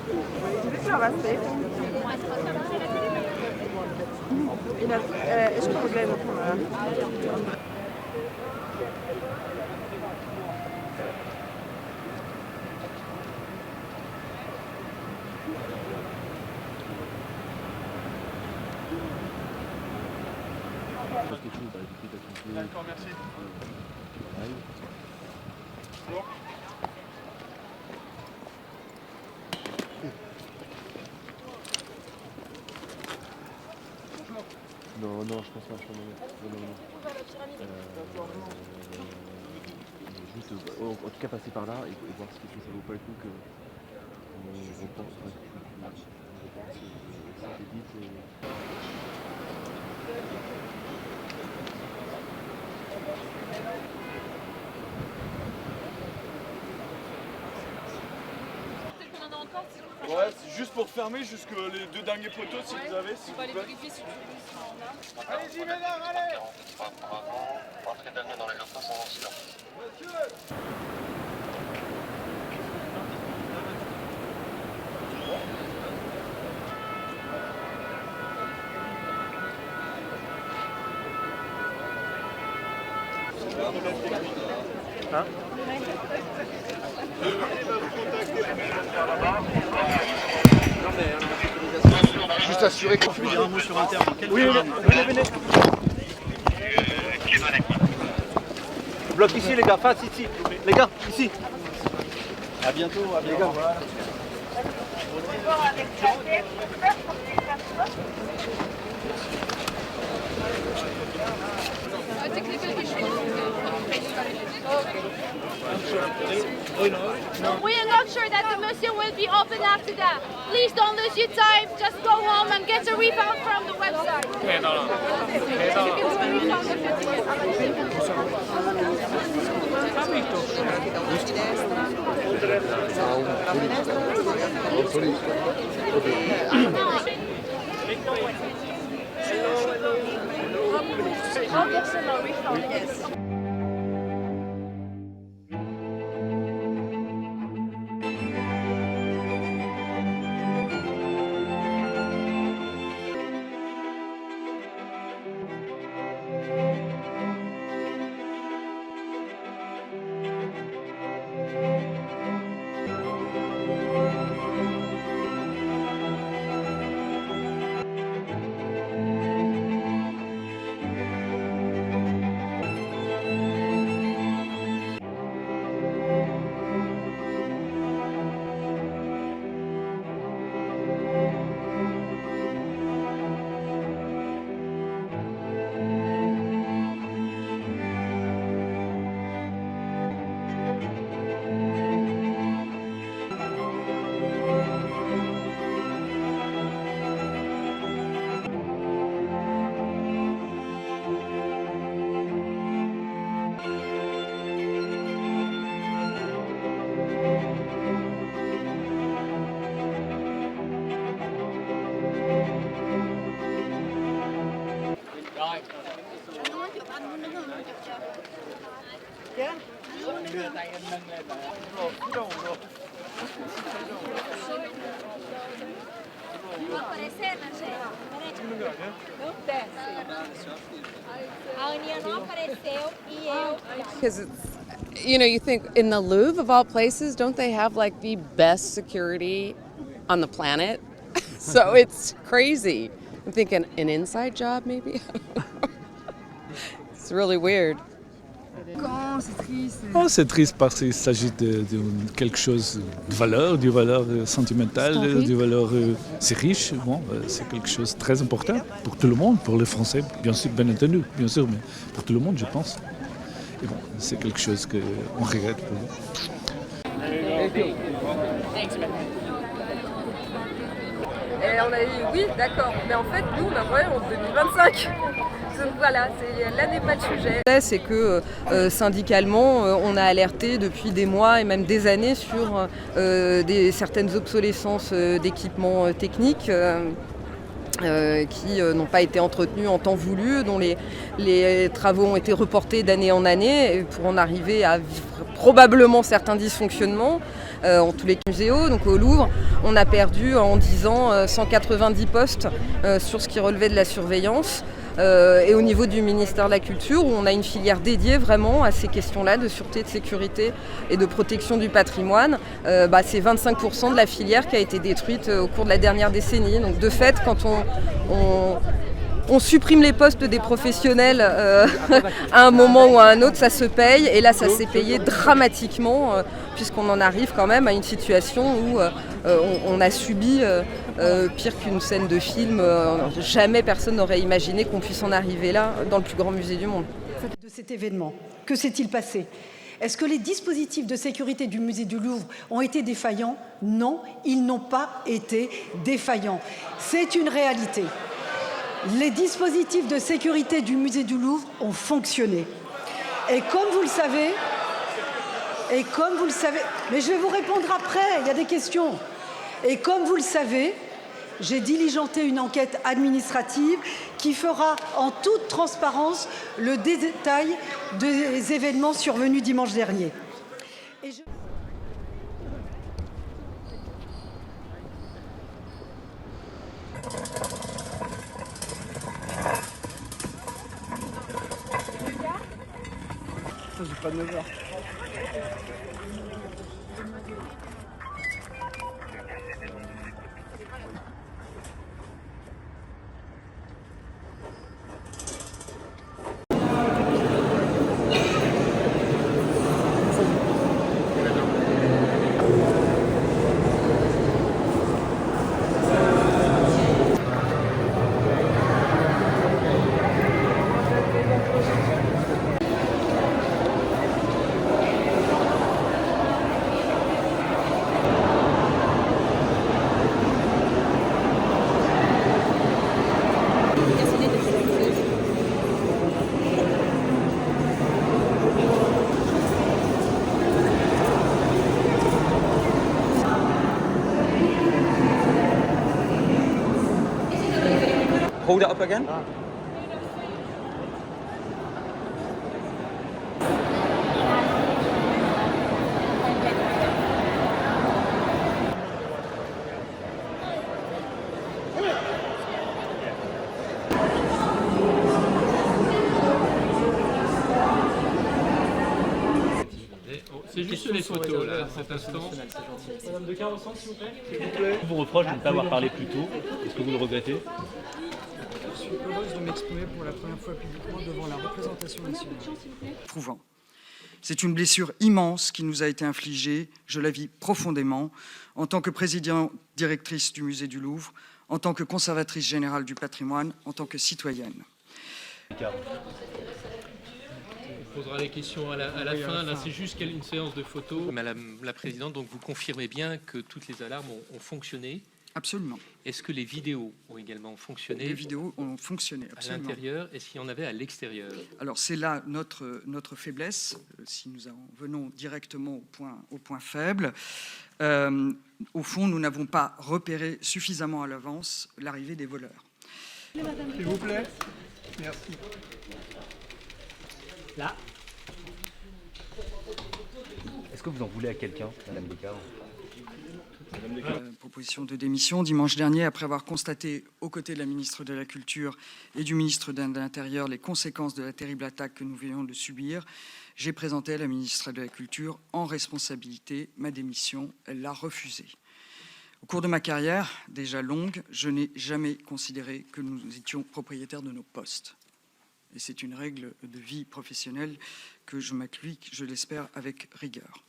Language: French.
Willst du noch was trinken? Ich komme gleich noch. D'accord, merci. Non, non, je pense pas. Juste, en tout cas, passer par là et voir si ça vaut pas le coup que on repense c'était dit. Ouais, c'est juste pour fermer jusque les deux derniers poteaux si vous avez, s'il vous plaît. Allez-y mesdames, allez. Entrez dernier dans les locaux sans silence. Hein? Juste assurer qu'on fait un mot sur Inter. Oui, venez. Bloc ici les gars, face ici. Les gars, ici. À bientôt, les gars. We are not sure that the museum will be open after that. Please don't lose your time. Just go home and get a refund from the website. Yes. Because it's, you think in the Louvre of all places, don't they have like the best security on the planet? So it's crazy. I'm thinking an inside job maybe. It's really weird. Oh, c'est triste parce qu'il s'agit de quelque chose de valeur, du valeur sentimentale, du valeur. C'est riche, bon, c'est quelque chose de très important pour tout le monde, pour les Français, bien sûr, bien entendu, bien sûr, mais pour tout le monde, je pense. Et bon, c'est quelque chose qu'on regrette pour nous. Et on a dit oui, d'accord, mais en fait, nous, on a vrai en 2025. Donc voilà, là n'est pas le sujet. C'est que syndicalement, on a alerté depuis des mois et même des années sur certaines obsolescences d'équipements techniques qui n'ont pas été entretenus en temps voulu, dont les travaux ont été reportés d'année en année pour en arriver à probablement certains dysfonctionnements. en tous les muséos. Donc au Louvre, on a perdu en 10 ans 190 postes sur ce qui relevait de la surveillance. Et au niveau du ministère de la Culture, où on a une filière dédiée vraiment à ces questions-là de sûreté, de sécurité et de protection du patrimoine, c'est 25% de la filière qui a été détruite au cours de la dernière décennie. Donc de fait, quand on supprime les postes des professionnels à un moment ou à un autre, ça se paye. Et là, ça s'est payé dramatiquement, puisqu'on en arrive quand même à une situation où on a subi pire qu'une scène de film. Jamais personne n'aurait imaginé qu'on puisse en arriver là, dans le plus grand musée du monde. De cet événement, que s'est-il passé ? Est-ce que les dispositifs de sécurité du musée du Louvre ont été défaillants ? Non, ils n'ont pas été défaillants. C'est une réalité. Les dispositifs de sécurité du musée du Louvre ont fonctionné. Et comme vous le savez, mais je vais vous répondre après, il y a des questions. Et comme vous le savez, j'ai diligenté une enquête administrative qui fera en toute transparence le détail des événements survenus dimanche dernier. J'ai pas de 9 heures. Hold it up again. C'est juste les photos là, à cet instant. Madame de Carle, s'il vous plaît. Je vous reproche de ne pas avoir parlé plus tôt. Est-ce que vous le regrettez? Je suis heureuse de m'exprimer pour la première fois publiquement devant la représentation nationale. Éprouvant. C'est une blessure immense qui nous a été infligée, je la vis profondément, en tant que présidente directrice du musée du Louvre, en tant que conservatrice générale du patrimoine, en tant que citoyenne. On posera les questions à la fin. Là, c'est juste une séance de photos. Madame la Présidente, donc vous confirmez bien que toutes les alarmes ont fonctionné? Absolument. Est-ce que les vidéos ont également fonctionné? Les vidéos ont fonctionné, absolument. À l'intérieur, est-ce qu'il y en avait à l'extérieur? Alors c'est là notre faiblesse, si nous en venons directement au point faible. Au fond, nous n'avons pas repéré suffisamment à l'avance l'arrivée des voleurs. S'il vous plaît. Merci. Là. Est-ce que vous en voulez à quelqu'un, Madame Descartes? Proposition de démission. Dimanche dernier, après avoir constaté aux côtés de la ministre de la Culture et du ministre de l'Intérieur les conséquences de la terrible attaque que nous venons de subir, j'ai présenté à la ministre de la Culture en responsabilité ma démission. Elle l'a refusée. Au cours de ma carrière, déjà longue, je n'ai jamais considéré que nous étions propriétaires de nos postes. Et c'est une règle de vie professionnelle que je m'applique, je l'espère, avec rigueur.